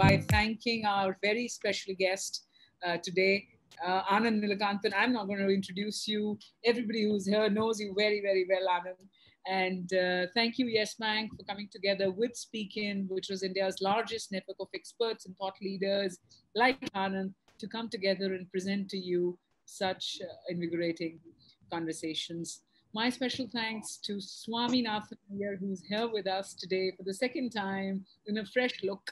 by thanking our very special guest today, Anand Nilakanthan. I'm not going to introduce you. Everybody who's here knows you very, very well, Anand. And thank you, Yes Bank, for coming together with Speakin, which was India's largest network of experts and thought leaders like Anand to come together and present to you such invigorating conversations. My special thanks to Swami Nathan here, who's here with us today for the second time in a fresh look,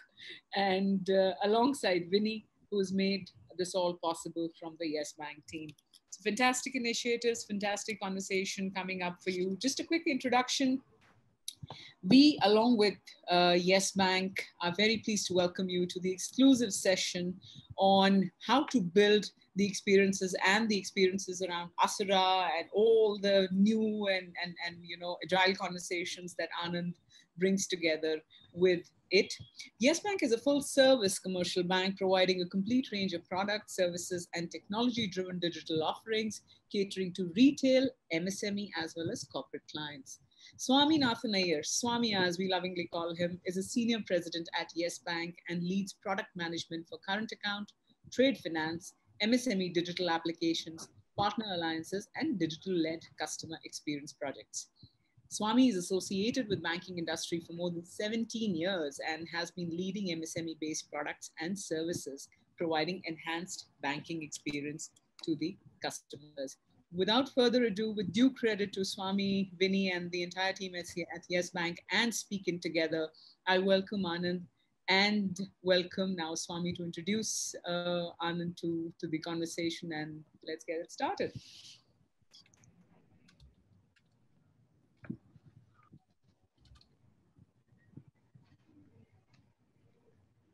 and alongside Vinny, who's made this all possible from the Yes Bank team. So fantastic initiatives, fantastic conversation coming up for you. Just a quick introduction. We, along with Yes Bank, are very pleased to welcome you to the exclusive session on how to build the experiences and the experiences around Asura and all the new and agile conversations that Anand brings together with it. Yes Bank is a full service commercial bank providing a complete range of products, services, and technology driven digital offerings catering to retail, MSME, as well as corporate clients. Swami Nathan Iyer, Swami as we lovingly call him, is a senior president at Yes Bank and leads product management for current account, trade finance, MSME digital applications, partner alliances, and digital-led customer experience projects. Swami is associated with banking industry for more than 17 years and has been leading MSME-based products and services, providing enhanced banking experience to the customers. Without further ado, with due credit to Swami, Vinny, and the entire team at Yes Bank and Speakin together, I welcome Anand and welcome now Swami to introduce Anand to the conversation, and let's get it started.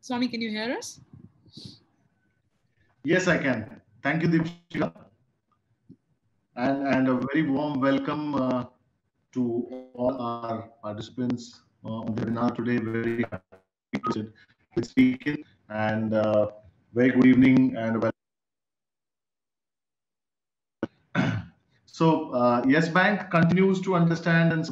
Swami, can you hear us? Yes, I can. Thank you, Deepshika. And a very warm welcome to all our participants on the webinar today. Very happy to sit with Speakin, and very good evening and welcome. So, Yes Bank continues to understand and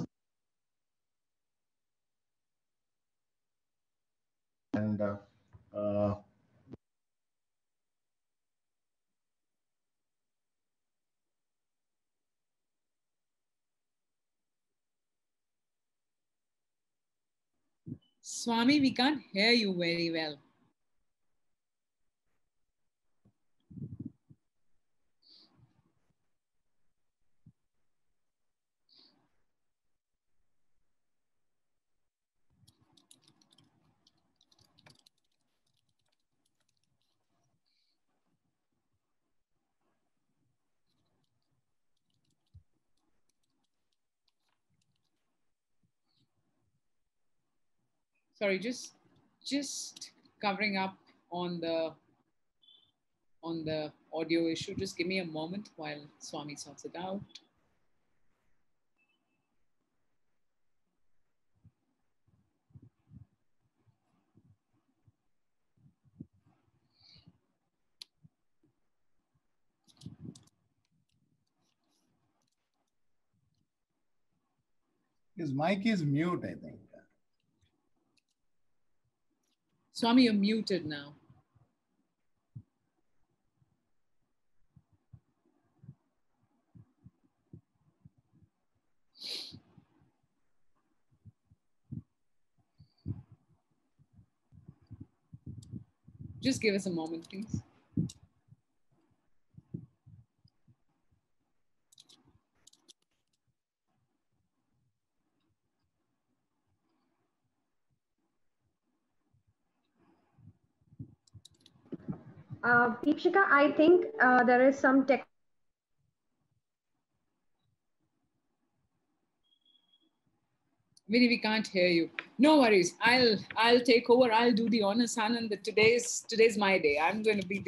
Swami, we can't hear you very well. Sorry, just covering up on the audio issue. Just give me a moment while Swami sorts it out. His mic is mute, I think. Swami, you're muted now. Just give us a moment, please. Deepshika, I think there is some tech. Vinny, we can't hear you. No worries. I'll take over. I'll do the honors, Anand. Today's my day. I'm going to be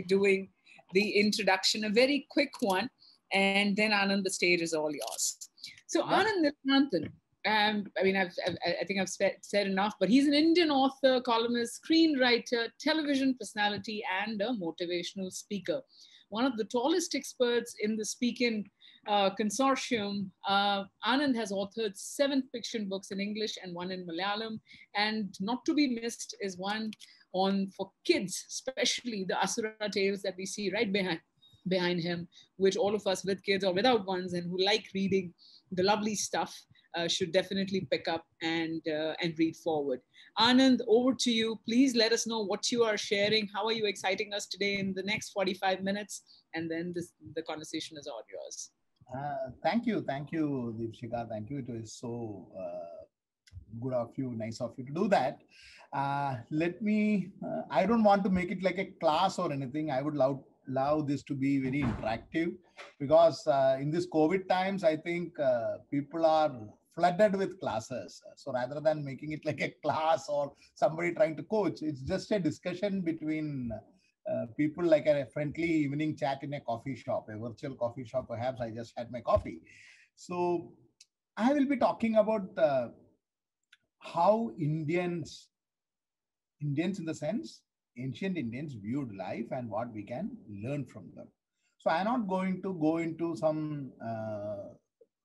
doing the introduction, a very quick one, and then Anand, the stage is all yours. So yeah. Anand Nilakanthan, I think I've said enough, but he's an Indian author, columnist, screenwriter, television personality, and a motivational speaker. One of the tallest experts in the Speakin consortium, Anand has authored 7 fiction books in English and 1 in Malayalam. And not to be missed is one on for kids, especially the Asura tales that we see right behind him, which all of us with kids or without ones and who like reading the lovely stuff should definitely pick up and read forward. Anand, over to you. Please let us know what you are sharing. How are you exciting us today in the next 45 minutes? And then the conversation is all yours. Thank you, Deepshika. Thank you. It was so good of you, nice of you to do that. I don't want to make it like a class or anything. I would love this to be very interactive because in this COVID times, I think people are flooded with classes. So rather than making it like a class or somebody trying to coach, it's just a discussion between people, like a friendly evening chat in a coffee shop, a virtual coffee shop. Perhaps I just had my coffee. So I will be talking about how Indians in the sense, ancient Indians viewed life and what we can learn from them. So I'm not going to go into some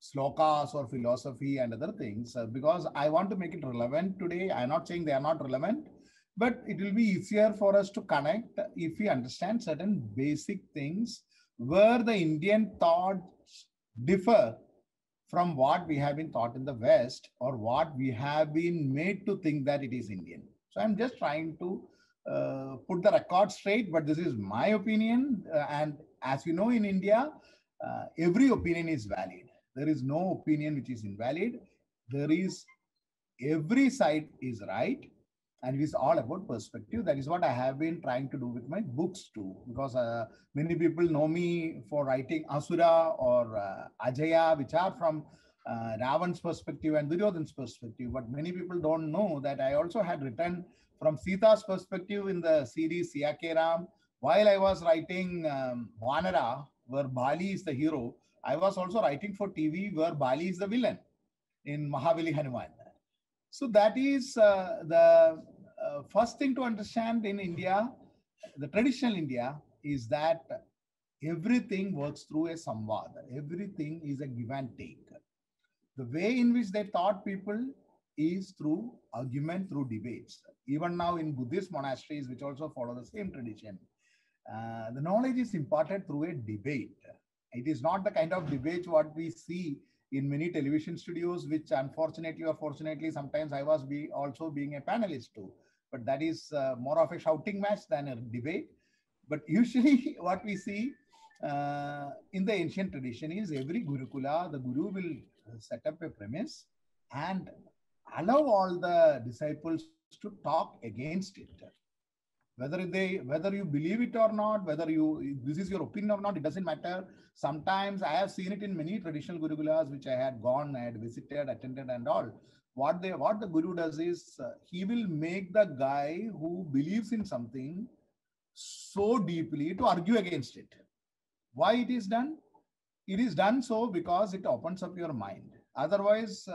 slokas or philosophy and other things because I want to make it relevant today. I'm not saying they are not relevant, but it will be easier for us to connect if we understand certain basic things where the Indian thoughts differ from what we have been taught in the West or what we have been made to think that it is Indian. So I'm just trying to put the record straight, but this is my opinion. And as you know, in India, every opinion is valid. There is no opinion which is invalid. Every side is right. And it is all about perspective. That is what I have been trying to do with my books too. Because many people know me for writing Asura or Ajaya, which are from Ravan's perspective and Duryodhan's perspective. But many people don't know that I also had written from Sita's perspective in the series Siyake Ram. While I was writing Vanara, where Bali is the hero, I was also writing for TV where Bali is the villain in Mahabali Hanuman. So that is the first thing to understand in India, the traditional India, is that everything works through a samvad. Everything is a give and take. The way in which they taught people is through argument, through debates. Even now in Buddhist monasteries, which also follow the same tradition, the knowledge is imparted through a debate. It is not the kind of debate what we see in many television studios, which unfortunately or fortunately, sometimes I was also being a panelist too. But that is more of a shouting match than a debate. But usually what we see in the ancient tradition is every Gurukula, the Guru will set up a premise and allow all the disciples to talk against it. Whether you believe it or not, this is your opinion or not, it doesn't matter. Sometimes I have seen it in many traditional gurukulas which I had gone, I had visited, attended and all. What the guru does is he will make the guy who believes in something so deeply to argue against it. Why it is done? It is done so because it opens up your mind. Otherwise,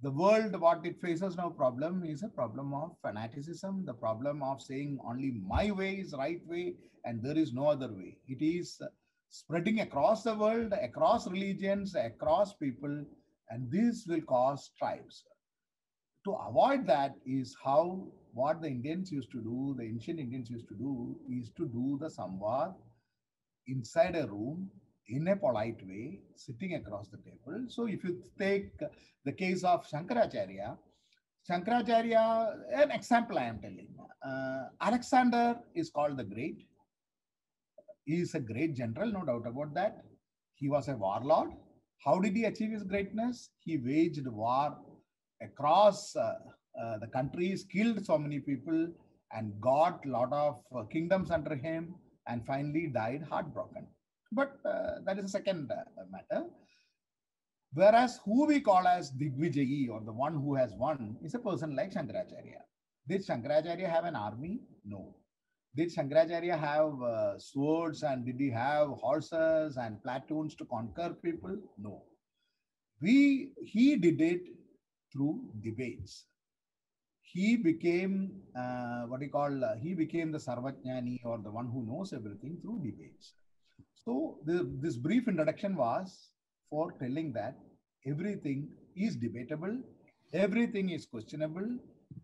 the world, what it faces now problem is a problem of fanaticism, the problem of saying only my way is right way and there is no other way. It is spreading across the world, across religions, across people, and this will cause tribes. To avoid that is what the Indians used to do, the ancient Indians used to do, is to do the samvad inside a room in a polite way, sitting across the table. So if you take the case of Shankaracharya, an example I am telling. Alexander is called the Great. He is a great general, no doubt about that. He was a warlord. How did he achieve his greatness? He waged war across the countries, killed so many people, and got a lot of kingdoms under him, and finally died heartbroken. But that is a second matter. Whereas who we call as Digvijayi, or the one who has won, is a person like Shankaracharya. Did Shankaracharya have an army? No. Did Shankaracharya have swords and did he have horses and platoons to conquer people? No. He did it through debates. He became he became the Sarvajnani, or the one who knows everything, through debates. So this brief introduction was for telling that everything is debatable, everything is questionable,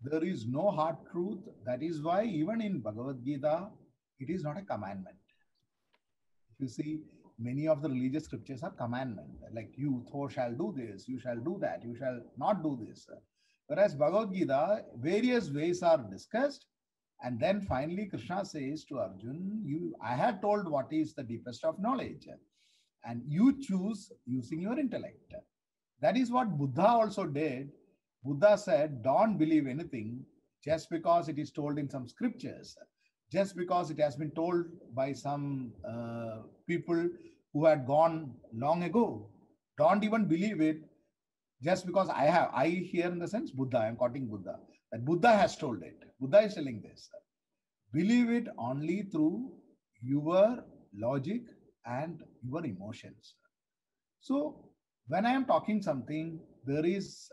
there is no hard truth. That is why even in Bhagavad Gita, it is not a commandment. If you see, many of the religious scriptures are commandment, like you thou shall do this, you shall do that, you shall not do this. Whereas Bhagavad Gita, various ways are discussed, and then finally Krishna says to Arjun, I have told what is the deepest of knowledge, and you choose using your intellect. That is what Buddha also did. Buddha said, don't believe anything just because it is told in some scriptures, just because it has been told by some people who had gone long ago. Don't even believe it just because I here in the sense Buddha, I am quoting Buddha, that Buddha has told it. Buddha is telling this. Believe it only through your logic and your emotions. So when I am talking something, there is,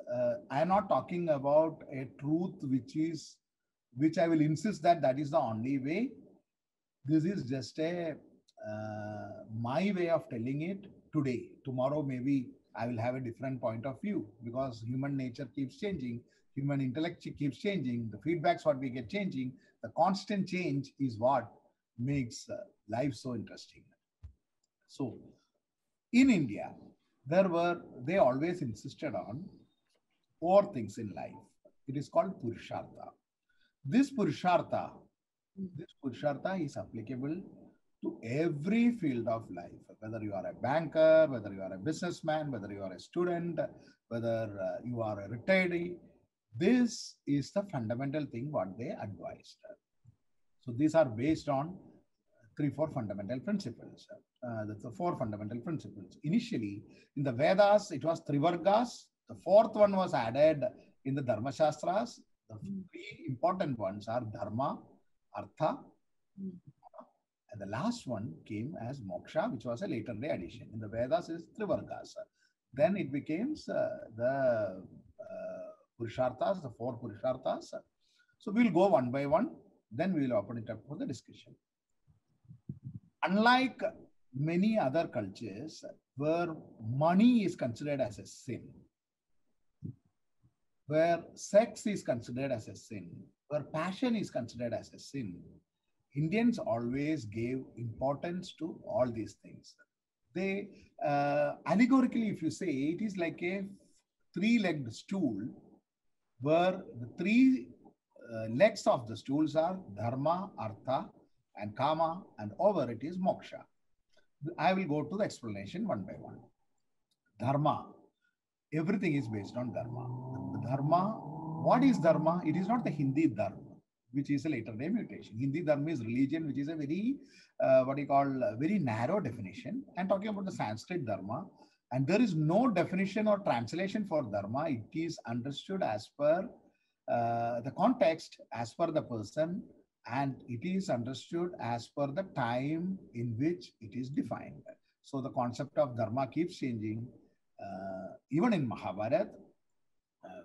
I am not talking about a truth which I will insist that that is the only way. This is just a my way of telling it today. Tomorrow maybe I will have a different point of view, because human nature keeps changing, human intellect keeps changing, the feedbacks what we get changing. The constant change is what makes life so interesting. So in India, they always insisted on 4 things in life. It is called Purushartha. This Purushartha is applicable to every field of life, whether you are a banker, whether you are a businessman, whether you are a student, whether you are a retiree. This is the fundamental thing what they advised. So these are based on 3-4 fundamental principles. That's the 4 fundamental principles. Initially, in the Vedas, it was Trivargas. The 4th one was added in the Dharma Shastras. The 3 important ones are Dharma, Artha, and the last one came as Moksha, which was a later day addition. In the Vedas, is Trivargas. Then it becomes the Purusharthas, the 4 Purusharthas. So we'll go one by one. Then we will open it up for the discussion. Unlike many other cultures where money is considered as a sin, where sex is considered as a sin, where passion is considered as a sin, Indians always gave importance to all these things. They, allegorically, if you say, it is like a 3-legged stool where the 3 legs of the stools are Dharma, Artha, and Kama, and over it is Moksha. I will go to the explanation one by one. Dharma. Everything is based on Dharma. Dharma, what is Dharma? It is not the Hindi Dharma, which is a later day mutation. Hindi Dharma is religion, which is a very, very narrow definition. I'm talking about the Sanskrit Dharma. And there is no definition or translation for Dharma. It is understood as per the context, as per the person, and it is understood as per the time in which it is defined. So the concept of Dharma keeps changing. Even in Mahabharata,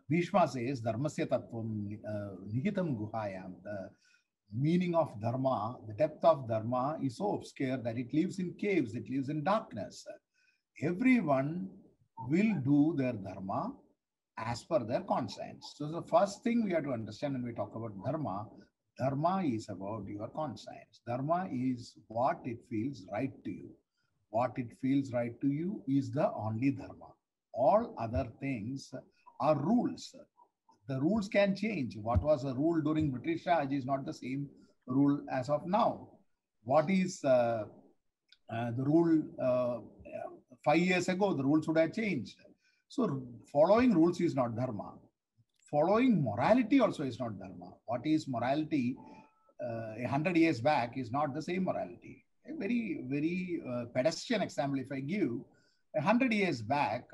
Bhishma says, Dharmasya tattvam nihitam guhayam. The meaning of Dharma, the depth of Dharma is so obscure that it lives in caves, it lives in darkness. Everyone will do their Dharma as per their conscience. So the first thing we have to understand when we talk about Dharma, Dharma is about your conscience. Dharma is what it feels right to you. What it feels right to you is the only Dharma. All other things are rules. The rules can change. What was a rule during British Raj is not the same rule as of now. What is the rule 5 years ago? The rules would have changed. So following rules is not Dharma. Following morality also is not Dharma. What is morality 100 years back is not the same morality. A very, very pedestrian example, if I give, 100 years back,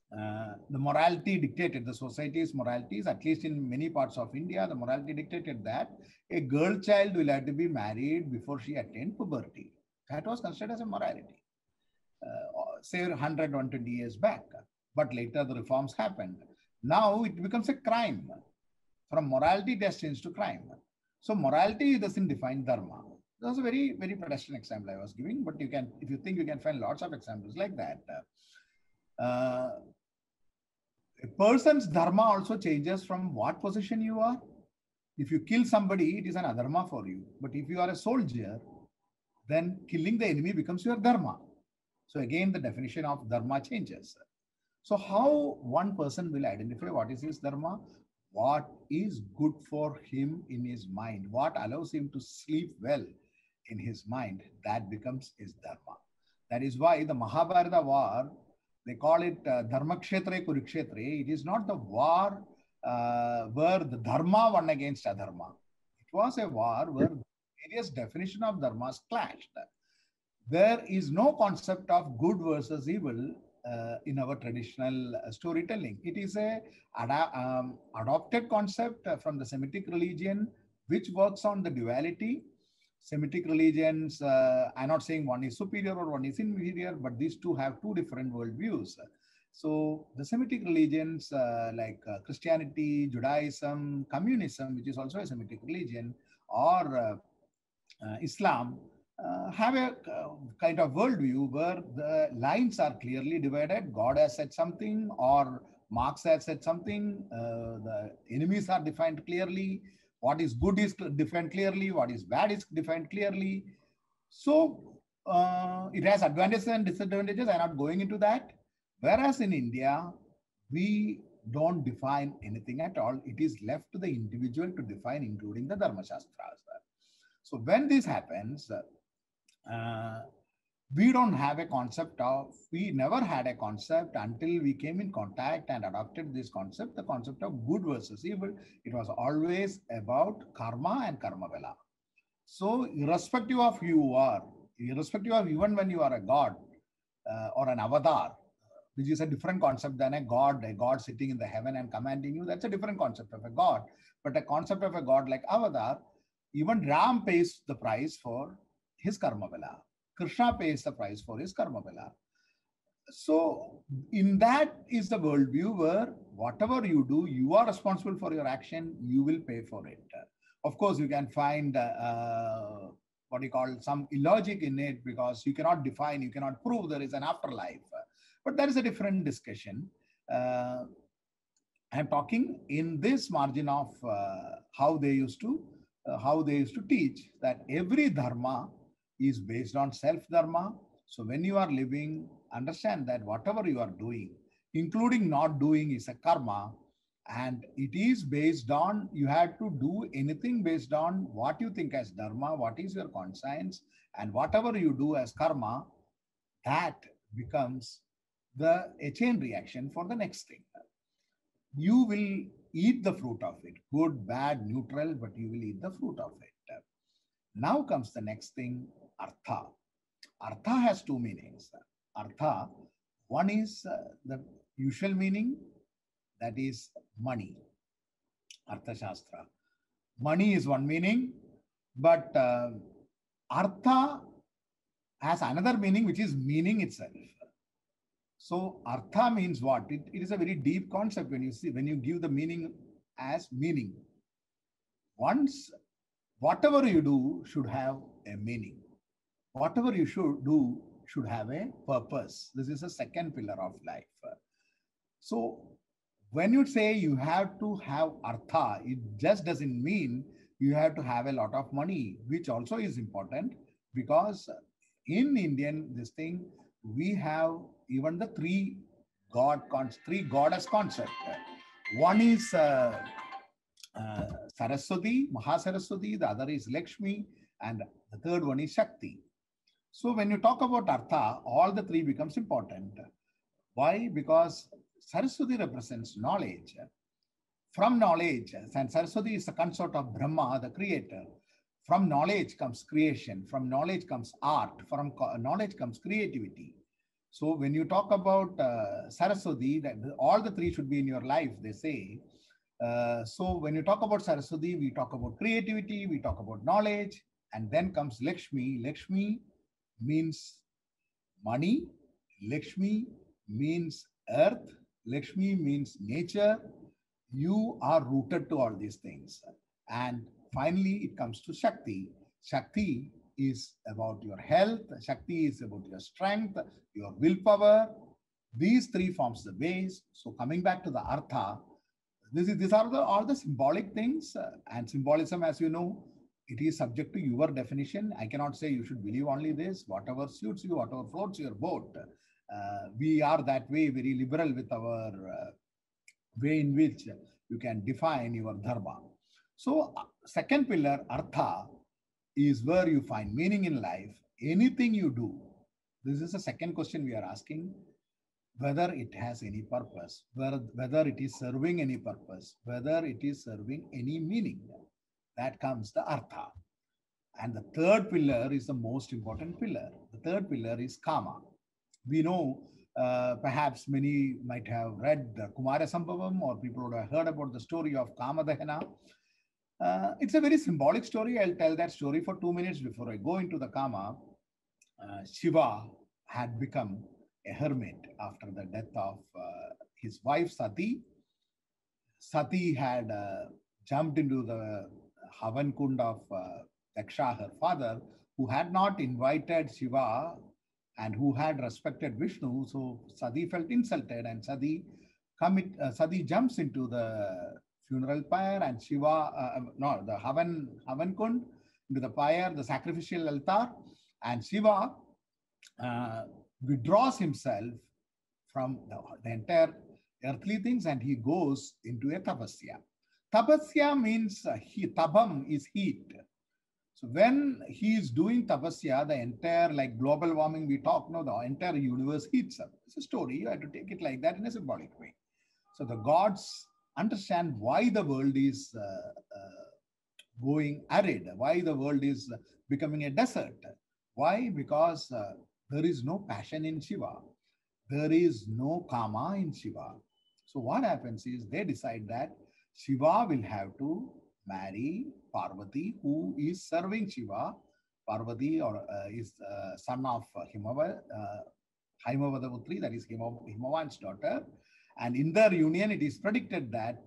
the morality dictated, the society's moralities, at least in many parts of India, the morality dictated that a girl child will have to be married before she attained puberty. That was considered as a morality, say 100, 120 years back. But later the reforms happened. Now it becomes a crime. From morality, it has changed to crime. So morality doesn't define Dharma. That was a very, very pedestrian example I was giving, but you can, if you think, you can find lots of examples like that. Uh, a person's dharma also changes from what position you are. If you kill somebody, it is an adharma for you. But if you are a soldier, then killing the enemy becomes your dharma. So again, the definition of dharma changes. So how one person will identify what is his dharma, what is good for him in his mind, what allows him to sleep well in his mind, that becomes his dharma. That is why the Mahabharata war, they call it Dharmakshetre Kurukshetre. It is not the war where the dharma won against adharma. It was a war where various definition of dharmas clashed. There is no concept of good versus evil in our traditional storytelling. It is a adopted concept from the Semitic religion, which works on the duality. Semitic religions, I'm not saying one is superior or one is inferior, but these two have two different worldviews. So the Semitic religions like Christianity, Judaism, communism, which is also a Semitic religion, or Islam, have a kind of worldview where the lines are clearly divided. God has said something, or Marx has said something. The enemies are defined clearly. What is good is defined clearly. What is bad is defined clearly. So it has advantages and disadvantages. I'm not going into that. Whereas in India, we don't define anything at all. It is left to the individual to define, including the Dharma Shastras. So when this happens, we don't have a concept of, we never had a concept until we came in contact and adopted this concept, the concept of good versus evil. It was always about karma and karma bala. So irrespective of who you are, irrespective of even when you are a god or an avatar, which is a different concept than a god sitting in the heaven and commanding you, that's a different concept of a god. But a concept of a god like avatar, even Ram pays the price for his karma bala. Krishna pays the price for his karma bala. So in that is the worldview where whatever you do, you are responsible for your action, you will pay for it. Of course, you can find what you call some illogic in it, because you cannot define, you cannot prove there is an afterlife. But that is a different discussion. I'm talking in this margin of how they used to teach that every dharma is based on self-dharma. So when you are living, understand that whatever you are doing, including not doing, is a karma. And it is based on, you have to do anything based on what you think as dharma, what is your conscience, and whatever you do as karma, that becomes a chain reaction for the next thing. You will eat the fruit of it, good, bad, neutral, but you will eat the fruit of it. Now comes the next thing, artha. Artha has two meanings. Artha, one is the usual meaning, that is money. Artha Shastra. Money is one meaning, but artha has another meaning, which is meaning itself. So artha means what? It is a very deep concept when you give the meaning as meaning. Once, whatever you do should have a meaning. Whatever you should do should have a purpose. This is a second pillar of life. So when you say you have to have artha, it just doesn't mean you have to have a lot of money, which also is important, because in Indian, this thing, we have even the three goddess concept. One is Saraswati, Mahasaraswati, the other is Lakshmi, and the third one is Shakti. So when you talk about artha, all the three becomes important. Why? Because Saraswati represents knowledge. From knowledge, and Saraswati is the consort of Brahma, the creator. From knowledge comes creation. From knowledge comes art. From knowledge comes creativity. So when you talk about Saraswati, all the three should be in your life, they say. So when you talk about Saraswati, we talk about creativity, we talk about knowledge, and then comes Lakshmi. Lakshmi means money. Lakshmi means earth. Lakshmi means nature. You are rooted to all these things. And finally, it comes to Shakti. Shakti is about your health, Shakti is about your strength, your willpower. These three forms the base. So coming back to the Artha, these are all the symbolic things, and symbolism, as you know, it is subject to your definition. I cannot say you should believe only this. Whatever suits you, whatever floats your boat. We are that way, very liberal with our way in which you can define your dharma. So second pillar, Artha, is where you find meaning in life. Anything you do, this is the second question we are asking, whether it has any purpose, whether it is serving any purpose, whether it is serving any meaning. That comes the Artha. And the third pillar is the most important pillar. The third pillar is Kama. We know, perhaps many might have read the Kumara Sambhavam, or people would have heard about the story of Kamadahana. It's a very symbolic story. I'll tell that story for 2 minutes before I go into the Kama. Shiva had become a hermit after the death of his wife Sati. Sati had jumped into the Havan Kund of Daksha, her father, who had not invited Shiva and who had respected Vishnu. So Sati felt insulted, and Sati jumps into the funeral pyre, and Shiva, the Havan Kund, into the pyre, the sacrificial altar, and Shiva withdraws himself from the entire earthly things, and he goes into a tapasya. Tapasya means tabam is heat. So when he is doing tapasya, the entire, like global warming we talk now, the entire universe heats up. It's a story. You have to take it like that in a symbolic way. So the gods understand why the world is going arid, why the world is becoming a desert. Why? Because there is no passion in Shiva. There is no Kama in Shiva. So what happens is they decide that Shiva will have to marry Parvati, who is serving Shiva. Parvati is son of Haimavadaputri, that is Himavan's daughter. And in their union, it is predicted that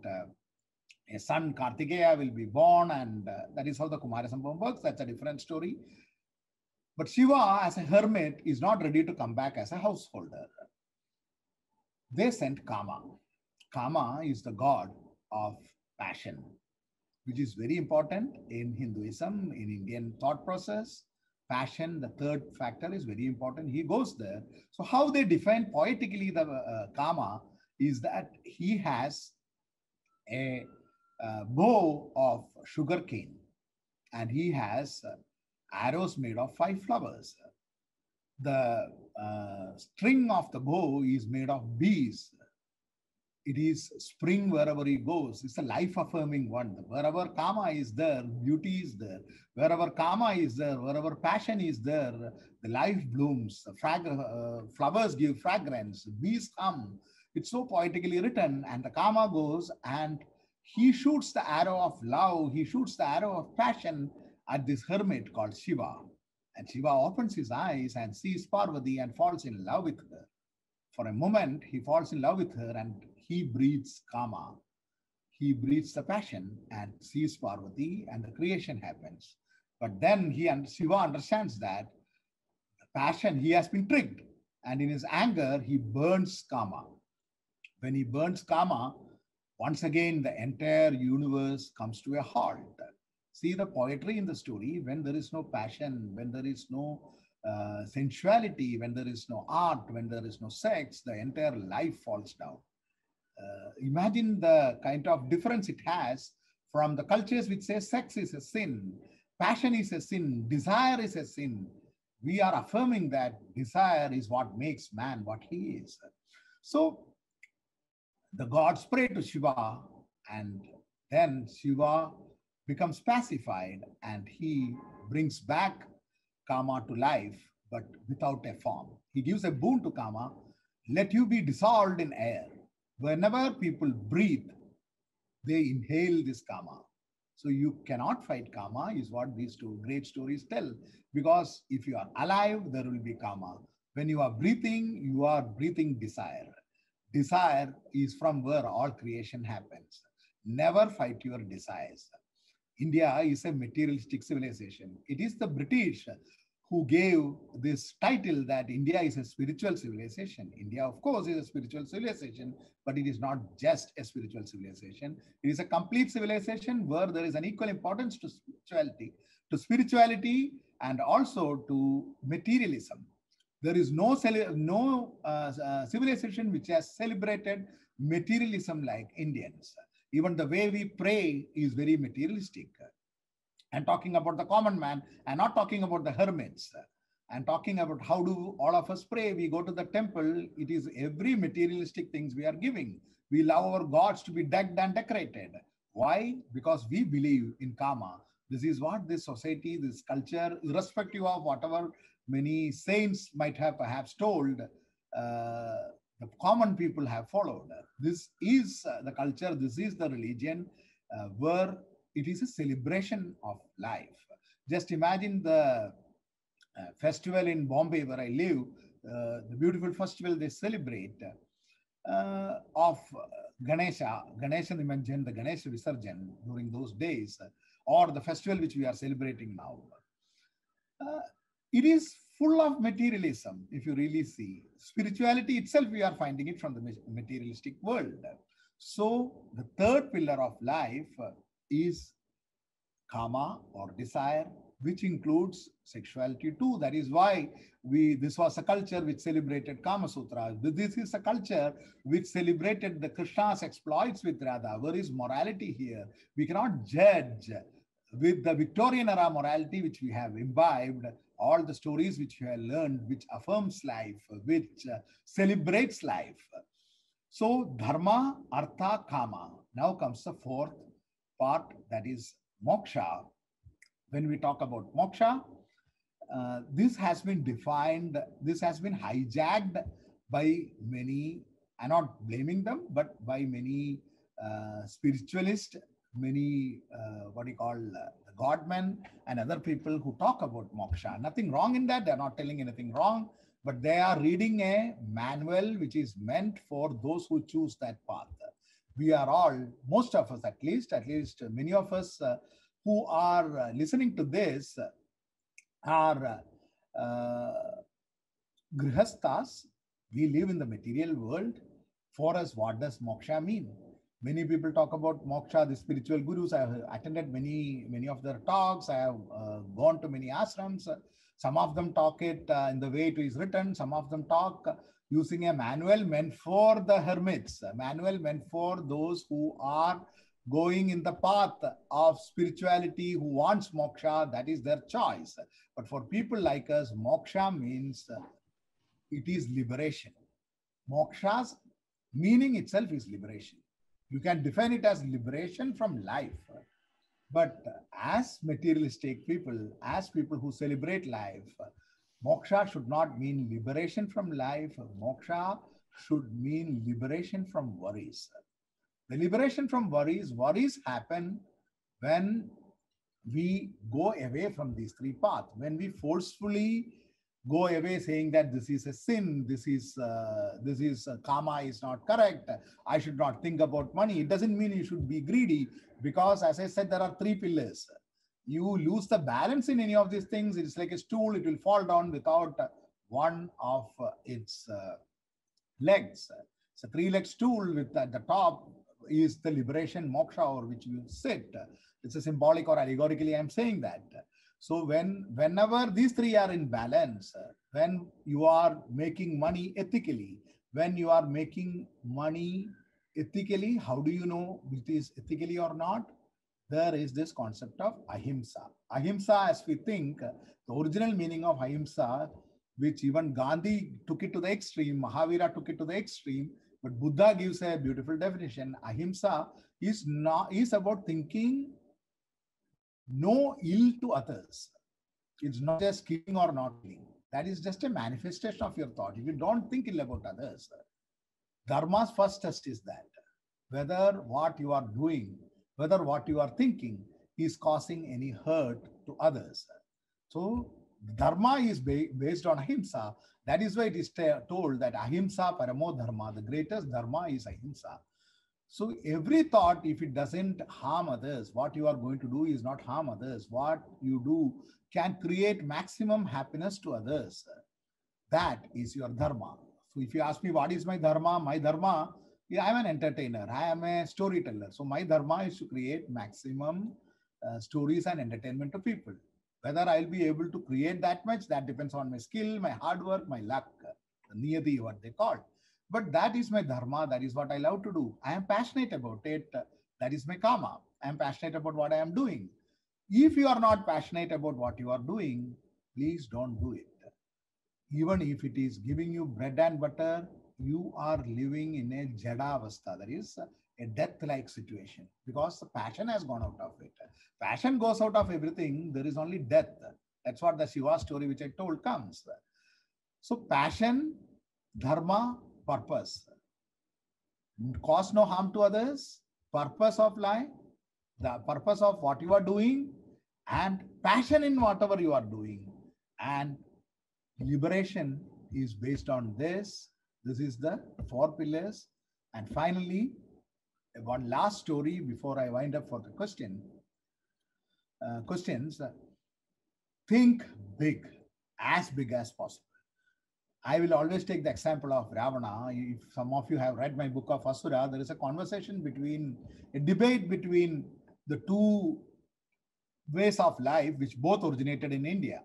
a son, Kartikeya, will be born, and that is how the Kumara Sambhavam works. That's a different story. But Shiva, as a hermit, is not ready to come back as a householder. They sent Kama. Kama is the god of passion, which is very important in Hinduism, in Indian thought process. Passion, the third factor, is very important. He goes there. So how they define poetically the Kama is that he has a bow of sugar cane, and he has arrows made of 5 flowers. The string of the bow is made of bees. It is spring wherever he goes. It's a life-affirming one. Wherever Kama is there, beauty is there. Wherever Kama is there, wherever passion is there, the life blooms. Flowers give fragrance. Bees come. It's so poetically written. And the Kama goes and he shoots the arrow of love. He shoots the arrow of passion at this hermit called Shiva. And Shiva opens his eyes and sees Parvati and falls in love with her. For a moment, he falls in love with her and he breathes Kama. He breathes the passion and sees Parvati, and the creation happens. But then Shiva understands that the passion, he has been tricked. And in his anger, he burns Kama. When he burns Kama, once again, the entire universe comes to a halt. See the poetry in the story. When there is no passion, when there is no sensuality, when there is no art, when there is no sex, the entire life falls down. Imagine the kind of difference it has from the cultures which say sex is a sin, passion is a sin, desire is a sin. We are affirming that desire is what makes man what he is. So the gods pray to Shiva, and then Shiva becomes pacified and he brings back Kama to life, but without a form. He gives a boon to Kama: let you be dissolved in air. Whenever people breathe, they inhale this Kama. So you cannot fight Kama, is what these two great stories tell. Because if you are alive, there will be Kama. When you are breathing desire. Desire is from where all creation happens. Never fight your desires. India is a materialistic civilization. It is the British who gave this title that India is a spiritual civilization. India, of course, is a spiritual civilization, but it is not just a spiritual civilization. It is a complete civilization where there is an equal importance to spirituality and also to materialism. There is no civilization which has celebrated materialism like Indians. Even the way we pray is very materialistic. And talking about the common man, and not talking about the hermits, and talking about how do all of us pray. We go to the temple. It is every materialistic things we are giving. We love our gods to be decked and decorated. Why? Because we believe in karma. This is what this society, this culture, irrespective of whatever many saints might have perhaps told, the common people have followed. This is the culture, this is the religion where it is a celebration of life. Just imagine the festival in Bombay where I live, the beautiful festival they celebrate of Ganesha Nimanjan, the Ganesha Visarjan during those days, or the festival which we are celebrating now. It is full of materialism, if you really see. Spirituality itself, we are finding it from the materialistic world. So the third pillar of life is kama or desire, which includes sexuality too. That is why this was a culture which celebrated Kama Sutra. This is a culture which celebrated the Krishna's exploits with Radha. Where is morality here? We cannot judge with the Victorian era morality which we have imbibed, all the stories which we have learned, which affirms life, which celebrates life. So dharma, artha, kama. Now comes the fourth part, that is moksha. When we talk about moksha, this has been defined, this has been hijacked by many, I'm not blaming them, but by many spiritualists, many the godmen and other people who talk about moksha. Nothing wrong in that, they're not telling anything wrong, but they are reading a manual which is meant for those who choose that path. We are all, most of us at least many of us who are listening to this are grihasthas. We live in the material world. For us, what does moksha mean? Many people talk about moksha, the spiritual gurus. I have attended many of their talks. I have gone to many ashrams. Some of them talk it in the way it is written. Some of them talk using a manual meant for the hermits, a manual meant for those who are going in the path of spirituality, who wants moksha. That is their choice. But for people like us, moksha means it is liberation. Moksha's meaning itself is liberation. You can define it as liberation from life. But as materialistic people, as people who celebrate life, moksha should not mean liberation from life. Moksha should mean liberation from worries. The liberation from worries happen when we go away from these three paths, when we forcefully go away saying that this is a sin, this is karma is not correct, I should not think about money. It doesn't mean you should be greedy, because as I said, there are three pillars. You lose the balance in any of these things, it's like a stool, it will fall down without one of its legs. It's a three-legged stool with at the top is the liberation moksha, or which you sit. It's a symbolic or allegorically I'm saying that. So whenever these three are in balance, when you are making money ethically, when you are making money ethically, how do you know it is ethically or not? There is this concept of ahimsa. Ahimsa, as we think, the original meaning of ahimsa, which even Gandhi took it to the extreme, Mahavira took it to the extreme, but Buddha gives a beautiful definition. Ahimsa is about thinking no ill to others. It's not just killing or not killing. That is just a manifestation of your thought. If you don't think ill about others, Dharma's first test is that whether what you are doing, whether what you are thinking is causing any hurt to others. So Dharma is based on ahimsa. That is why it is told that ahimsa paramo dharma, the greatest dharma is ahimsa. So every thought, if it doesn't harm others, what you are going to do is not harm others. What you do can create maximum happiness to others. That is your dharma. So if you ask me what is my dharma, yeah, I'm an entertainer. I am a storyteller. So my dharma is to create maximum stories and entertainment to people. Whether I'll be able to create that much, that depends on my skill, my hard work, my luck, the niyati, what they call. But that is my dharma. That is what I love to do. I am passionate about it. That is my karma. I am passionate about what I am doing. If you are not passionate about what you are doing, please don't do it. Even if it is giving you bread and butter, you are living in a jada avastha. That is a death-like situation because the passion has gone out of it. Passion goes out of everything. There is only death. That's what the Shiva story which I told comes. So passion, dharma, purpose. Cause no harm to others, purpose of life, the purpose of what you are doing, and passion in whatever you are doing. And liberation is based on this. This is the 4 pillars. And finally, one last story before I wind up for the questions. Think big as possible. I will always take the example of Ravana. If some of you have read my book of Asura, there is a debate between the two ways of life which both originated in India.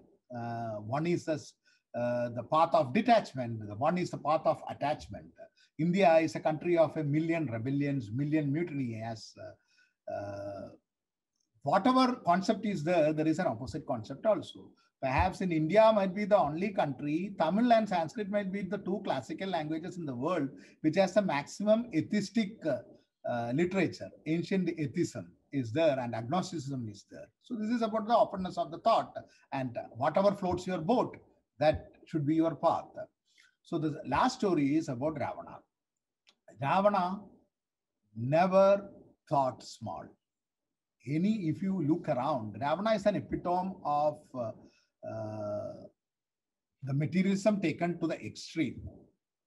One is the path of detachment, one is the path of attachment. India is a country of 1 million rebellions, million mutiny. As whatever concept is there, there is an opposite concept also. Perhaps in India might be the only country, Tamil and Sanskrit might be the 2 classical languages in the world, which has the maximum atheistic literature. Ancient atheism is there and agnosticism is there. So this is about the openness of the thought, and whatever floats your boat, that should be your path. So the last story is about Ravana. Ravana never thought small. If you look around, Ravana is an epitome of the materialism taken to the extreme.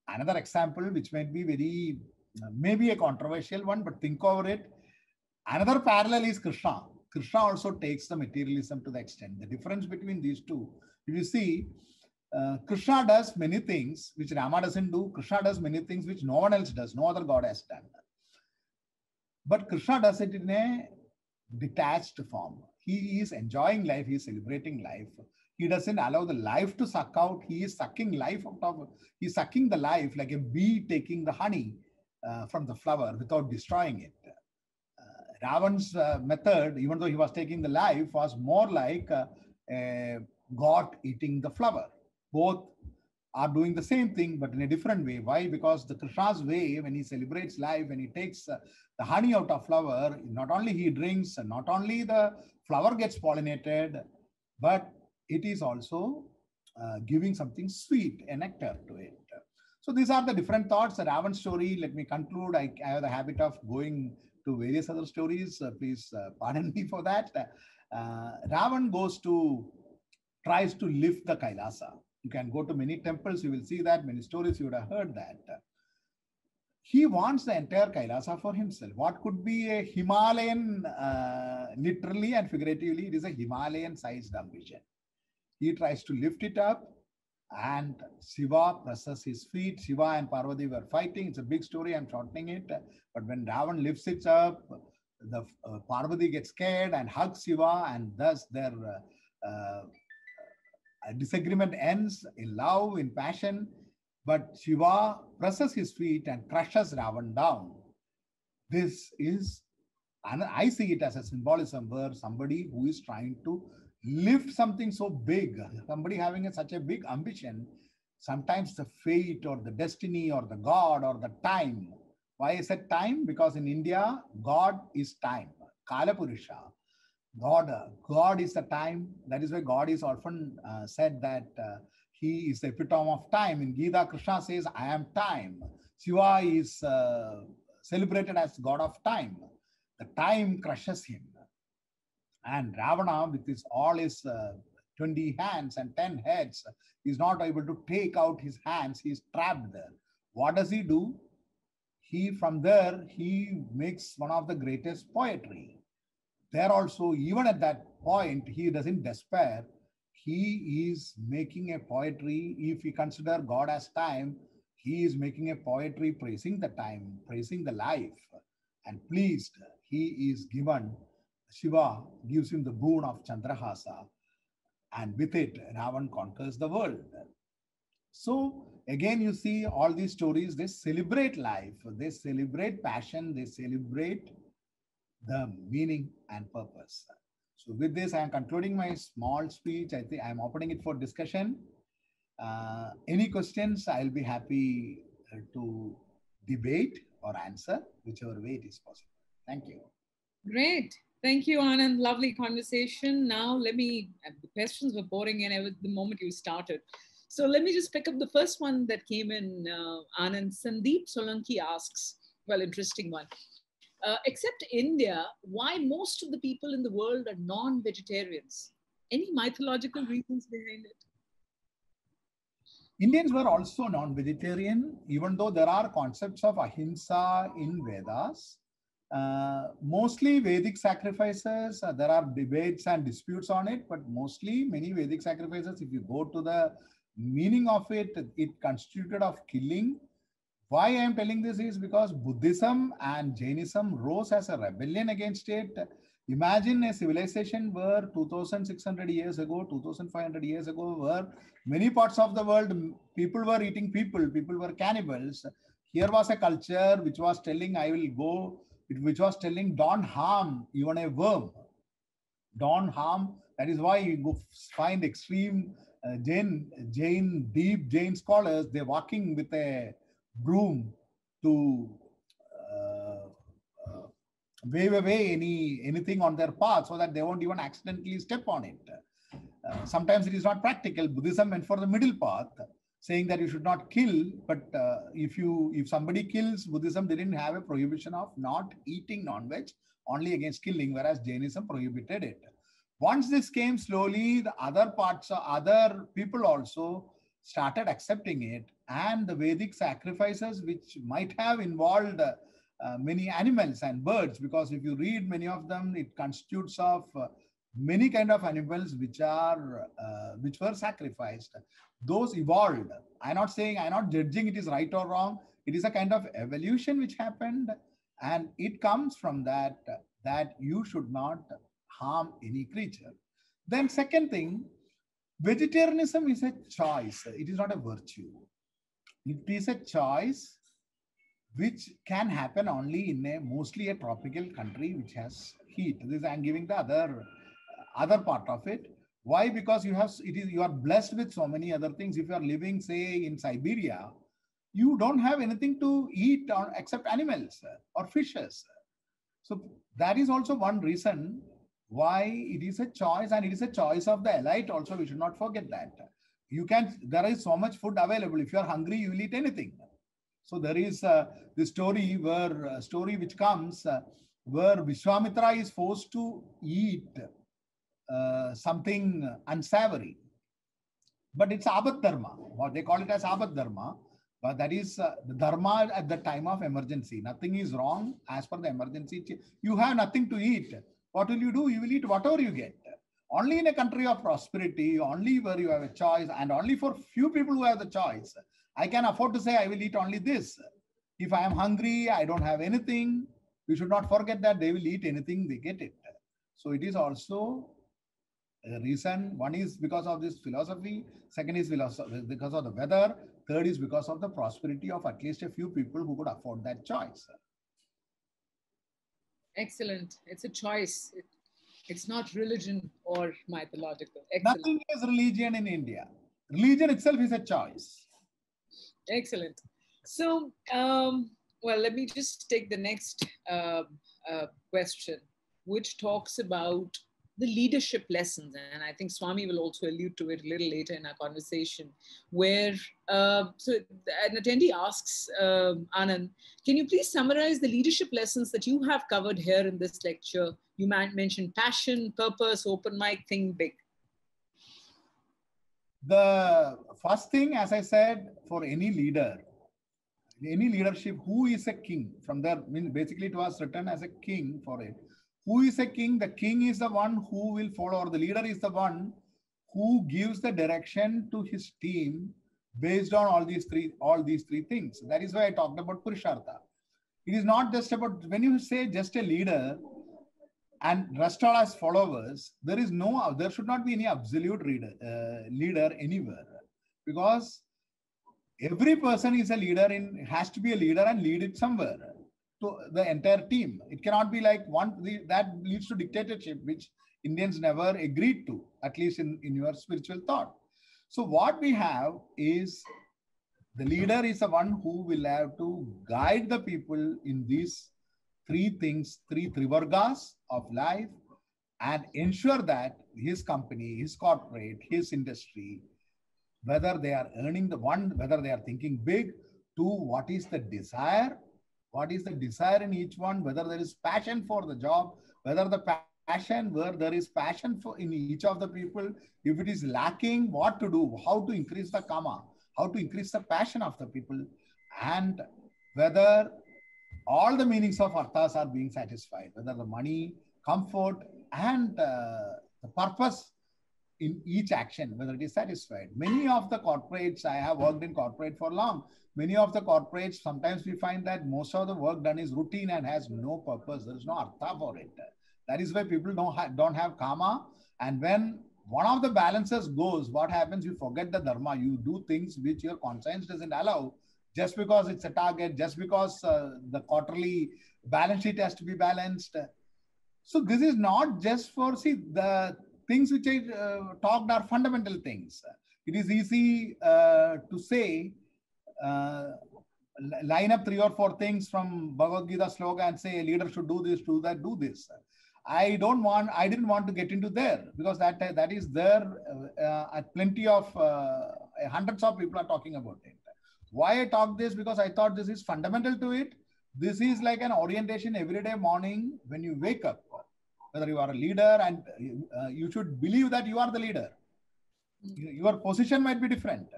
Another example, which might be very, maybe a controversial one, but think over it. Another parallel is Krishna. Krishna also takes the materialism to the extent. The difference between these two, if you see, Krishna does many things which Rama doesn't do. Krishna does many things which no one else does, no other god has done. But Krishna does it in a detached form. He is enjoying life, he is celebrating life. He doesn't allow the life to suck out. He is sucking life out of, he's sucking the life like a bee taking the honey from the flower without destroying it. Ravan's method, even though he was taking the life, was more like a god eating the flower. Both are doing the same thing, but in a different way. Why? Because the Krishna's way, when he celebrates life, when he takes the honey out of flower, not only he drinks, not only the flower gets pollinated, but it is also giving something sweet, a nectar to it. So these are the different thoughts. The Ravan story, let me conclude. I have the habit of going to various other stories. Please pardon me for that. Ravan tries to lift the Kailasa. You can go to many temples, you will see that, many stories you would have heard that. He wants the entire Kailasa for himself. What could be a Himalayan, literally and figuratively, it is a Himalayan-sized ambition. He tries to lift it up, and Shiva presses his feet. Shiva and Parvati were fighting. It's a big story, I'm shortening it. But when Ravan lifts it up, the Parvati gets scared and hugs Shiva, and thus their disagreement ends in love, in passion. But Shiva presses his feet and crushes Ravan down. This is, and I see it as a symbolism where somebody who is trying to lift something so big, somebody having such a big ambition, sometimes the fate or the destiny or the God or the time. Why is it time? Because in India, God is time, Kalapurusha. God is the time. That is why God is often said that he is the epitome of time. In Gita, Krishna says, I am time. Shiva is celebrated as God of time. The time crushes him. And Ravana, with all his 20 hands and 10 heads, is not able to take out his hands. He is trapped there. What does he do? from there, he makes one of the greatest poetry. There also, even at that point, he doesn't despair. He is making a poetry. If we consider God as time, he is making a poetry praising the time, praising the life. And pleased, he is given, Shiva gives him the boon of Chandrahasa. And with it, Ravan conquers the world. So again, you see all these stories, they celebrate life, they celebrate passion, they celebrate the meaning and purpose. So with this, I am concluding my small speech. I think I am opening it for discussion. Any questions, I'll be happy to debate or answer, whichever way it is possible. Thank you. Great. Thank you, Anand. Lovely conversation. Now, the questions were pouring in the moment you started. So let me just pick up the first one that came in, Anand. Sandeep Solanki asks, well, interesting one. Except India, why most of the people in the world are non-vegetarians? Any mythological reasons behind it? Indians were also non-vegetarian, even though there are concepts of ahimsa in Vedas. Mostly Vedic sacrifices, there are debates and disputes on it, but mostly many Vedic sacrifices, if you go to the meaning of it, it constituted of killing. Why I am telling this is because Buddhism and Jainism rose as a rebellion against it. Imagine a civilization where 2,600 years ago, 2,500 years ago, where many parts of the world, people were eating people, people were cannibals. Here was a culture which was telling, I will go, which was telling, don't harm even a worm. Don't harm. That is why you find extreme deep Jain scholars, they're walking with a broom to wave away anything on their path so that they won't even accidentally step on it. Sometimes it is not practical. Buddhism went for the middle path, saying that you should not kill, but if somebody kills, Buddhism didn't have a prohibition of not eating non-veg, only against killing, whereas Jainism prohibited it. Once this came slowly, the other people also started accepting it, and the Vedic sacrifices, which might have involved many animals and birds, because if you read many of them, it constitutes of many kind of animals which were sacrificed. Those evolved. I'm not judging it is right or wrong. It is a kind of evolution which happened, and it comes from that you should not harm any creature. Then second thing, vegetarianism is a choice. It is not a virtue. It is a choice which can happen only in mostly a tropical country which has heat. This I'm giving the other part of it. Why? Because you are blessed with so many other things. If you are living, say, in Siberia, you don't have anything to eat except animals or fishes. So that is also one reason why it is a choice, and it is a choice of the elite also. We should not forget that. There is so much food available. If you are hungry, you will eat anything. So there is this story which comes where Vishwamitra is forced to eat something unsavory. But it's Abad Dharma. What they call it as Abad Dharma. But that is the Dharma at the time of emergency. Nothing is wrong as per the emergency. You have nothing to eat. What will you do? You will eat whatever you get. Only in a country of prosperity, only where you have a choice, and only for few people who have the choice. I can afford to say I will eat only this. If I am hungry, I don't have anything. We should not forget that they will eat anything, they get it. So it is also a reason. One is because of this philosophy. Second is because of the weather. Third is because of the prosperity of at least a few people who could afford that choice. Excellent. It's a choice. It's not religion or mythological. Excellent. Nothing is religion in India. Religion itself is a choice. Excellent. So, well, let me just take the next question, which talks about the leadership lessons. And I think Swami will also allude to it a little later in our conversation, where, so an attendee asks, Anand, can you please summarize the leadership lessons that you have covered here in this lecture? You mentioned passion, purpose, open mic, think big. The first thing, as I said, for any leader, any leadership, who is a king? From there, basically it was written as a king for it. Who is a king? The king is the one who will follow, or the leader is the one who gives the direction to his team based on all these three things. That is why I talked about Purushartha. It is not just about, when you say just a leader and rest all as followers, there should not be any absolute leader anywhere, because every person is a leader has to be a leader and lead it somewhere to the entire team. It cannot be like that leads to dictatorship, which Indians never agreed to, at least in your spiritual thought. So what we have is the leader is the one who will have to guide the people in these three things, three trivargas of life, and ensure that his company, his corporate, his industry, whether they are earning whether they are thinking big, to what is the desire in each one, whether there is passion for the job, whether the passion, where there is passion for in each of the people. If it is lacking, what to do, how to increase the kama, how to increase the passion of the people, and whether all the meanings of arthas are being satisfied, whether the money, comfort, and the purpose in each action, whether it is satisfied. Many of the corporates, I have worked in corporate for long, many of the corporates, sometimes we find that most of the work done is routine and has no purpose. There is no artha for it. That is why people don't have karma. And when one of the balances goes, what happens? You forget the dharma. You do things which your conscience doesn't allow, just because it's a target, just because the quarterly balance sheet has to be balanced. So this is not just for, the things which I talked are fundamental things. It is easy to say, line up 3 or 4 things from Bhagavad Gita sloka and say a leader should do this, do that, do this. I didn't want to get into there, because that is there at plenty of hundreds of people are talking about it. Why I talk this? Because I thought this is fundamental to it. This is like an orientation every day morning when you wake up, whether you are a leader, and you should believe that you are the leader. Your position might be different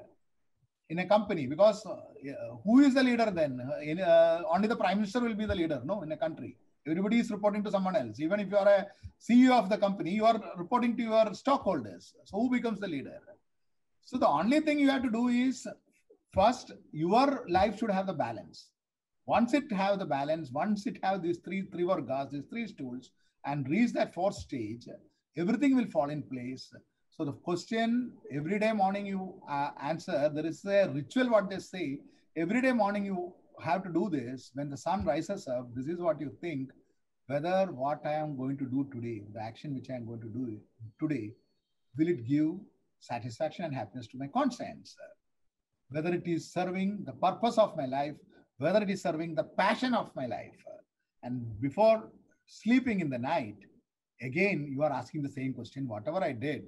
in a company, because who is the leader then? Only the prime minister will be the leader, no, in a country. Everybody is reporting to someone else. Even if you are a CEO of the company, you are reporting to your stockholders. So who becomes the leader? So the only thing you have to do is, first, your life should have the balance. Once it have the balance, once it have these three vargas, these 3 stools, and reach that 4th stage, everything will fall in place. So the question, every day morning you answer, there is a ritual, what they say, every day morning you have to do this. When the sun rises up, this is what you think, whether what I am going to do today, the action which I am going to do today, will it give satisfaction and happiness to my conscience? Whether it is serving the purpose of my life, whether it is serving the passion of my life. And before sleeping in the night, again, you are asking the same question, whatever I did,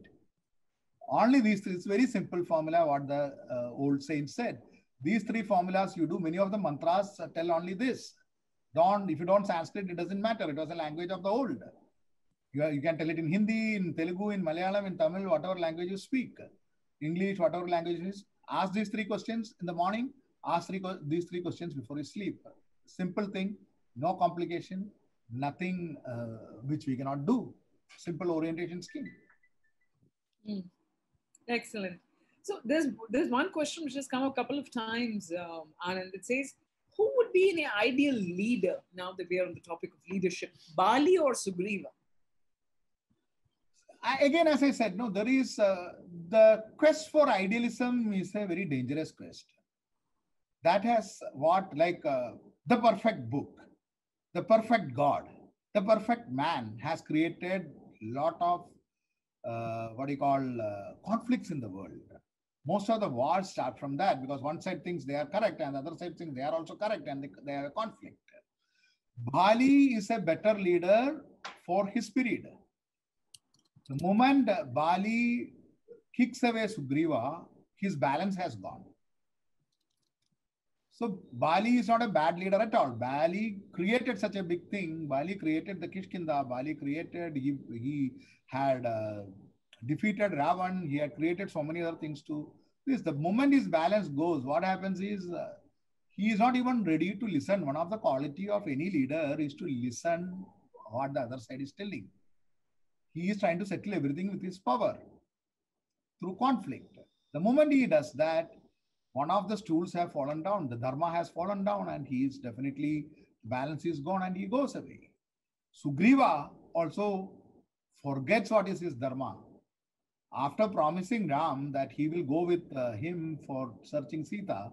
only these 3, it's very simple formula, what the old saints said. These 3 formulas you do, many of the mantras tell only this. If you don't Sanskrit, it doesn't matter. It was a language of the old. You can tell it in Hindi, in Telugu, in Malayalam, in Tamil, whatever language you speak. English, whatever language it is. Ask these 3 questions in the morning. Ask these 3 questions before you sleep. Simple thing, no complication, nothing which we cannot do. Simple orientation scheme. Excellent. So there's one question which has come a couple of times, Anand. It says, who would be an ideal leader, now that we are on the topic of leadership, Bali or Sugriva? Again, as I said, no, there is the quest for idealism is a very dangerous quest. That has the perfect book, the perfect God, the perfect man has created a lot of conflicts in the world. Most of the wars start from that, because one side thinks they are correct and the other side thinks they are also correct, and they have a conflict. Bali is a better leader for his period. The moment Bali kicks away Sugriva, his balance has gone. So Bali is not a bad leader at all. Bali created such a big thing. Bali created the Kishkinda. Bali created, he had defeated Ravan. He had created so many other things too. The moment his balance goes, what happens is he is not even ready to listen. One of the quality of any leader is to listen what the other side is telling. He is trying to settle everything with his power through conflict. The moment he does that, one of the stools have fallen down. The dharma has fallen down, and he is definitely, balance is gone, and he goes away. Sugriva also forgets what is his dharma. After promising Ram that he will go with him for searching Sita,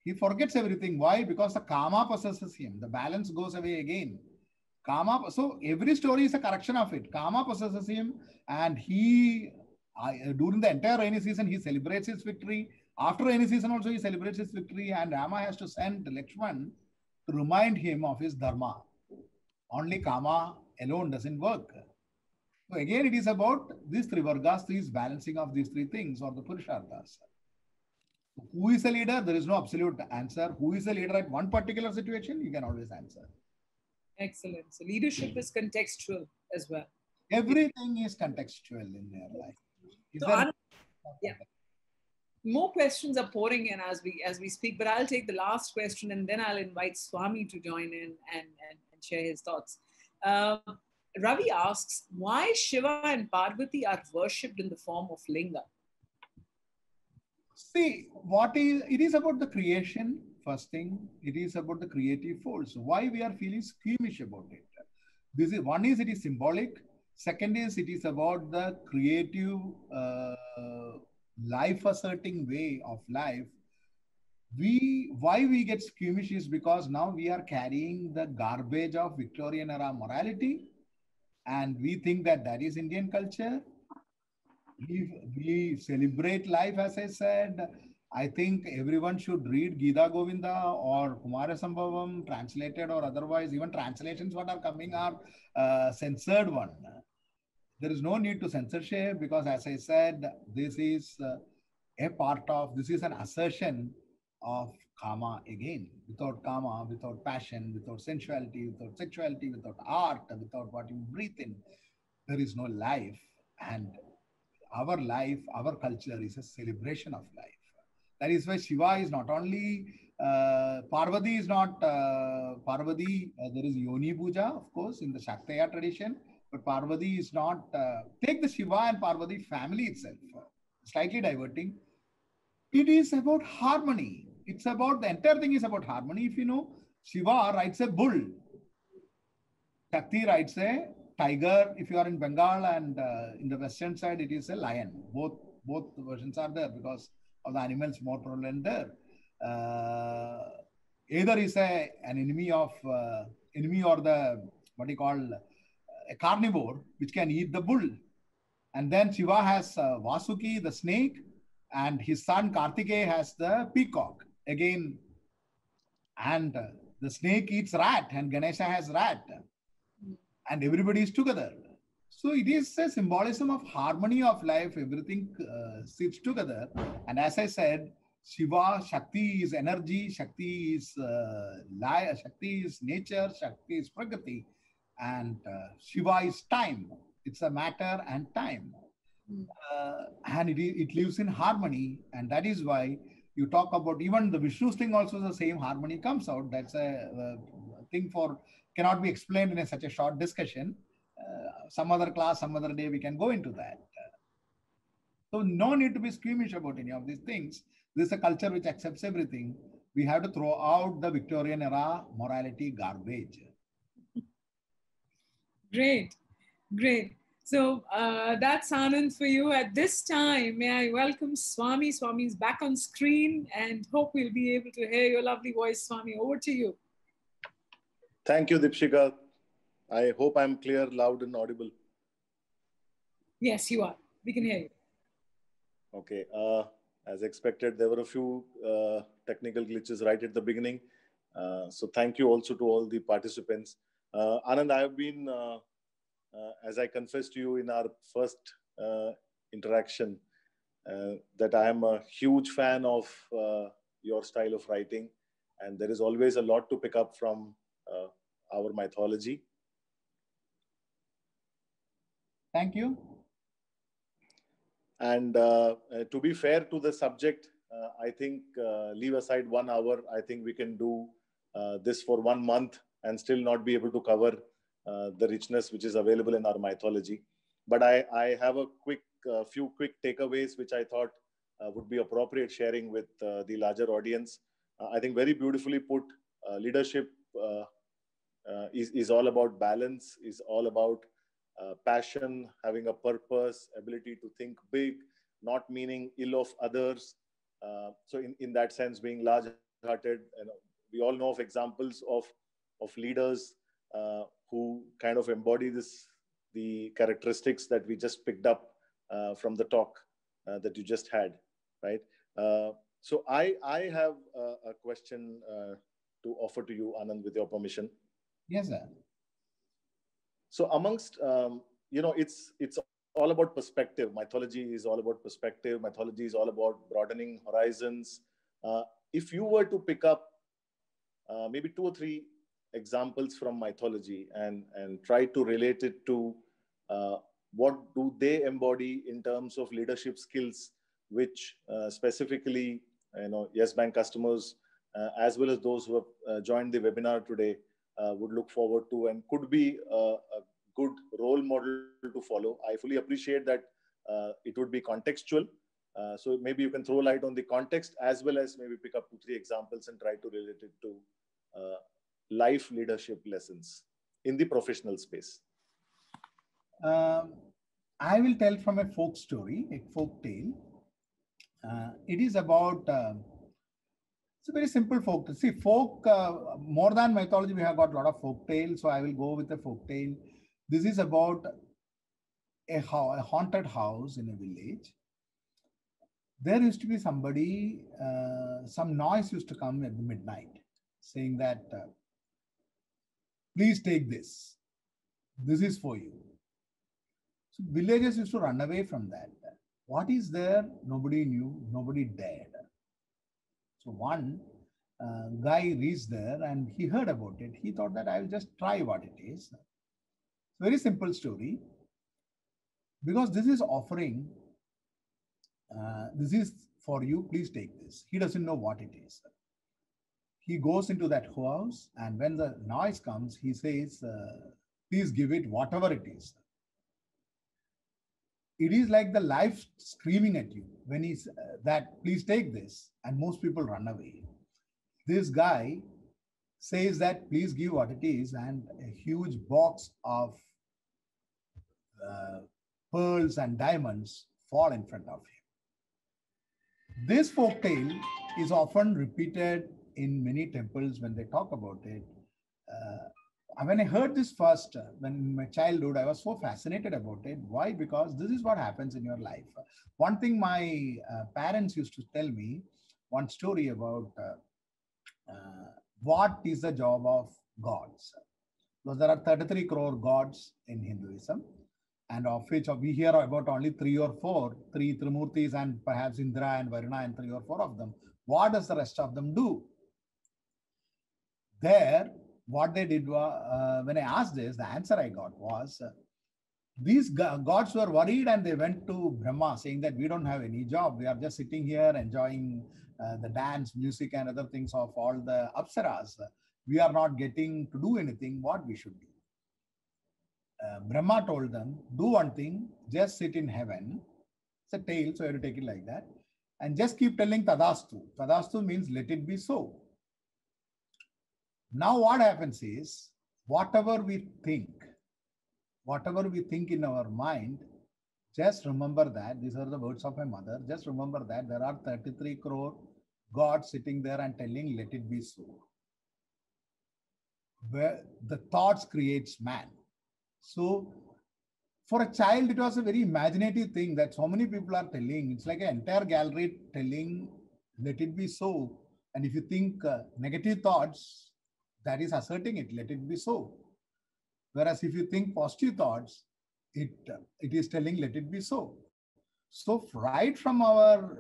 he forgets everything. Why? Because the karma possesses him. The balance goes away again. Karma. So every story is a correction of it. Karma possesses him, and during the entire rainy season, he celebrates his victory. After rainy season also, he celebrates his victory, and Rama has to send Lakshman to remind him of his dharma. Only karma alone doesn't work. So again, it is about these three vargas, these balancing of these three things, or the purusharthas. Who is a leader? There is no absolute answer. Who is a leader at one particular situation? You can always answer. Excellent. So leadership is contextual as well. Everything is contextual in their life. So yeah. More questions are pouring in as we speak, but I'll take the last question and then I'll invite Swami to join in and share his thoughts. Ravi asks, why Shiva and Parvati are worshipped in the form of linga? See, it is about the creation, first thing. It is about the creative force. Why we are feeling squeamish about it? One is it is symbolic. Second is it is about the creative life asserting way of life. Why we get squeamish is because now we are carrying the garbage of Victorian era morality, and we think that is Indian culture. We celebrate life, as I said. I think everyone should read Gita Govinda or Kumara Sambhavam, translated or otherwise. Even translations what are coming are censored one. There is no need to censorship because, as I said, this is this is an assertion of karma again. Without karma, without passion, without sensuality, without sexuality, without art, without what you breathe in, there is no life. And our life, our culture is a celebration of life. That is why Shiva is not only, Parvati is not, Parvati, there is Yoni Puja, of course, in the Shaktaya tradition, but Parvati is not, take the Shiva and Parvati family itself, slightly diverting. It is about harmony. It's about, the entire thing is about harmony. If you know, Shiva rides a bull. Shakti rides a tiger. If you are in Bengal and in the western side, it is a lion. Both versions are there because of the animals more prevalent there. Either is an enemy of enemy or the what you call a carnivore which can eat the bull. And then Shiva has Vasuki, the snake, and his son Kartikeya has the peacock again. And the snake eats rat, and Ganesha has rat, and everybody is together. So it is a symbolism of harmony of life. Everything sits together. And as I said, Shiva, Shakti is energy, Shakti is Shakti is nature, Shakti is Prakriti, and Shiva is time. It's a matter and time. And it lives in harmony. And that is why you talk about even the Vishnu's thing also the same harmony comes out. That's a thing cannot be explained in such a short discussion. Some other class, some other day, we can go into that. So no need to be squeamish about any of these things. This is a culture which accepts everything. We have to throw out the Victorian era morality garbage. Great, great. So that's Anand for you. At this time, may I welcome Swami. Swami is back on screen and hope we'll be able to hear your lovely voice, Swami. Over to you. Thank you, Deepshika. I hope I'm clear, loud and audible. Yes, you are. We can hear you. Okay. As expected, there were a few technical glitches right at the beginning. So thank you also to all the participants. Anand, I have been, as I confessed to you in our first interaction, that I am a huge fan of your style of writing. And there is always a lot to pick up from our mythology. Thank you. And to be fair to the subject, I think leave aside 1 hour. I think we can do this for 1 month and still not be able to cover the richness which is available in our mythology. But I have a few quick takeaways which I thought would be appropriate sharing with the larger audience. I think very beautifully put. Leadership is all about balance, is all about passion, having a purpose, ability to think big, not meaning ill of others. So in that sense, being large-hearted, we all know of examples of leaders who kind of embody the characteristics that we just picked up from the talk that you just had, right? So I have a question to offer to you, Anand, with your permission. Yes, sir. So amongst, it's all about perspective. Mythology is all about perspective. Mythology is all about broadening horizons. If you were to pick up maybe 2 or 3 examples from mythology and try to relate it to what do they embody in terms of leadership skills, which specifically, Yes Bank customers, as well as those who have joined the webinar today, would look forward to and could be a good role model to follow. I fully appreciate that it would be contextual. So maybe you can throw light on the context as well as maybe pick up 2, 3 examples and try to relate it to life leadership lessons in the professional space. I will tell from a folk story, a folk tale. It is about, it's a very simple folk tale. See, folk, more than mythology, we have got a lot of folk tales. So I will go with a folk tale. This is about a haunted house in a village. There used to be somebody, some noise used to come at the midnight saying that, please take this. This is for you. So villagers used to run away from that. What is there? Nobody knew, nobody dared. So one guy reached there and he heard about it. He thought that I will just try what it is. Very simple story. Because this is offering, this is for you, please take this. He doesn't know what it is. He goes into that house and when the noise comes, he says, please give it whatever it is. It is like the life screaming at you when he's that, please take this. And most people run away. This guy says that, please give what it is. And a huge box of pearls and diamonds fall in front of him. This folktale is often repeated in many temples when they talk about it. When I heard this first, when in my childhood, I was so fascinated about it. Why? Because this is what happens in your life. One thing my parents used to tell me, one story about what is the job of gods. Because there are 33 crore gods in Hinduism, and of which we hear about only 3 or 4, 3 Trimurtis and perhaps Indra and Varuna and 3 or 4 of them. What does the rest of them do? There, what they did was, when I asked this, the answer I got was, these gods were worried and they went to Brahma saying that we don't have any job. We are just sitting here enjoying the dance, music and other things of all the apsaras. We are not getting to do anything. What we should do? Brahma told them, do one thing, just sit in heaven. It's a tale, so you have to take it like that. And just keep telling Tadastu. Tadastu means let it be so. Now what happens is, whatever we think in our mind, just remember that, these are the words of my mother, just remember that there are 33 crore gods sitting there and telling, let it be so. Where the thoughts creates man. So for a child, it was a very imaginative thing that so many people are telling. It's like an entire gallery telling, let it be so. And if you think negative thoughts, that is asserting it, let it be so. Whereas if you think positive thoughts, it is telling, let it be so. So right from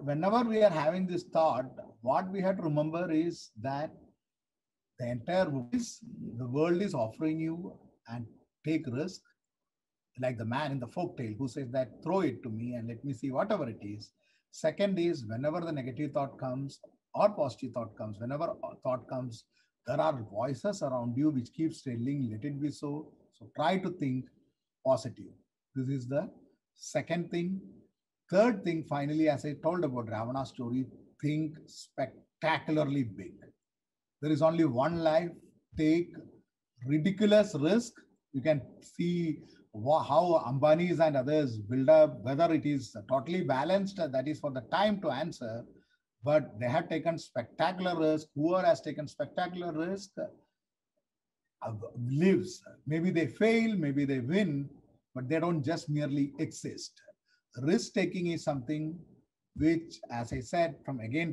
whenever we are having this thought, what we have to remember is that the entire world is offering you and take risk. Like the man in the folk tale who says that, throw it to me and let me see whatever it is. Second is whenever the negative thought comes or positive thought comes, whenever thought comes, there are voices around you which keeps telling, let it be so. So try to think positive. This is the second thing. Third thing, finally, as I told about Ravana's story, think spectacularly big. There is only one life. Take ridiculous risk. You can see how Ambanis and others build up, whether it is totally balanced, that is for the time to answer, but they have taken spectacular risk. Whoever has taken spectacular risk lives. Maybe they fail, maybe they win, but they don't just merely exist. Risk taking is something which, as I said,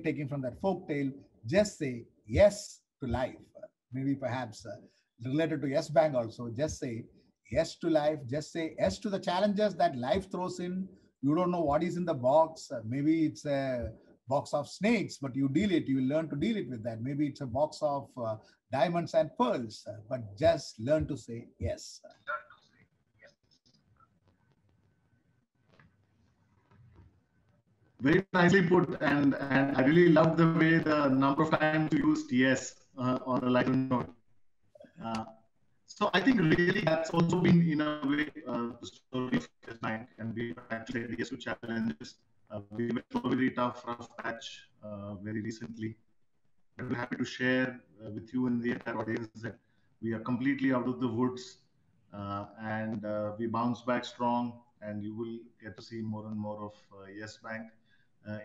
taking from that folk tale, just say yes to life. Maybe perhaps related to Yes Bank also, just say yes to life, just say yes to the challenges that life throws in. You don't know what is in the box. Maybe it's a box of snakes, but you deal it, you will learn to deal it with that. Maybe it's a box of diamonds and pearls, but just learn to say yes. Very nicely put, and I really love the way the number of times you used yes on a lighter note. So I think really that's also been in a way the story of Yes Bank, and we actually said yes to challenges. We went through a very tough, rough patch very recently. But we're happy to share with you and the entire audience that we are completely out of the woods, and we bounce back strong, and you will get to see more and more of Yes Bank.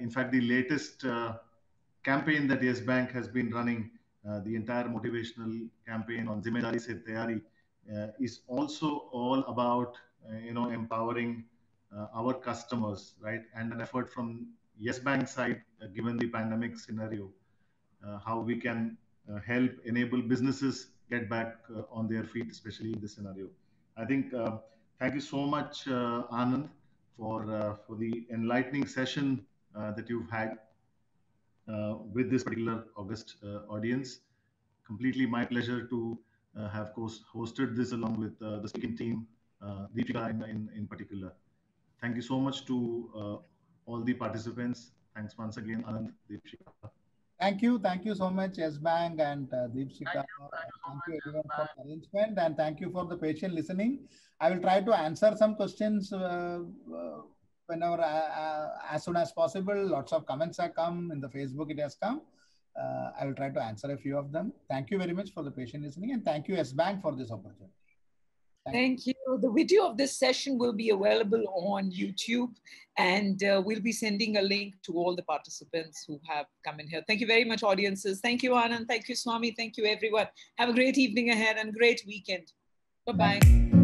In fact, the latest campaign that Yes Bank has been running, the entire motivational campaign on Zimmedari Se Tayari, is also all about empowering our customers, right? And an effort from Yes Bank side, given the pandemic scenario, how we can help enable businesses get back on their feet, especially in this scenario. I think thank you so much, Anand, for the enlightening session that you've had with this particular August audience. Completely my pleasure to have hosted this along with the speaking team, Deepika in particular. Thank you so much to all the participants. Thanks once again, Anand, Deepika. Thank you so much, Yes Bank and Deepika. Thank you everyone for the arrangement, and thank you for the patient listening. I will try to answer some questions whenever, as soon as possible. Lots of comments have come in the Facebook. It has come. I will try to answer a few of them. Thank you very much for the patient listening, and thank you, Yes Bank, for this opportunity. Thank you. The video of this session will be available on YouTube, and we'll be sending a link to all the participants who have come in here. Thank you very much, audiences. Thank you, Anand. Thank you, Swami. Thank you, everyone. Have a great evening ahead and great weekend. Bye-bye.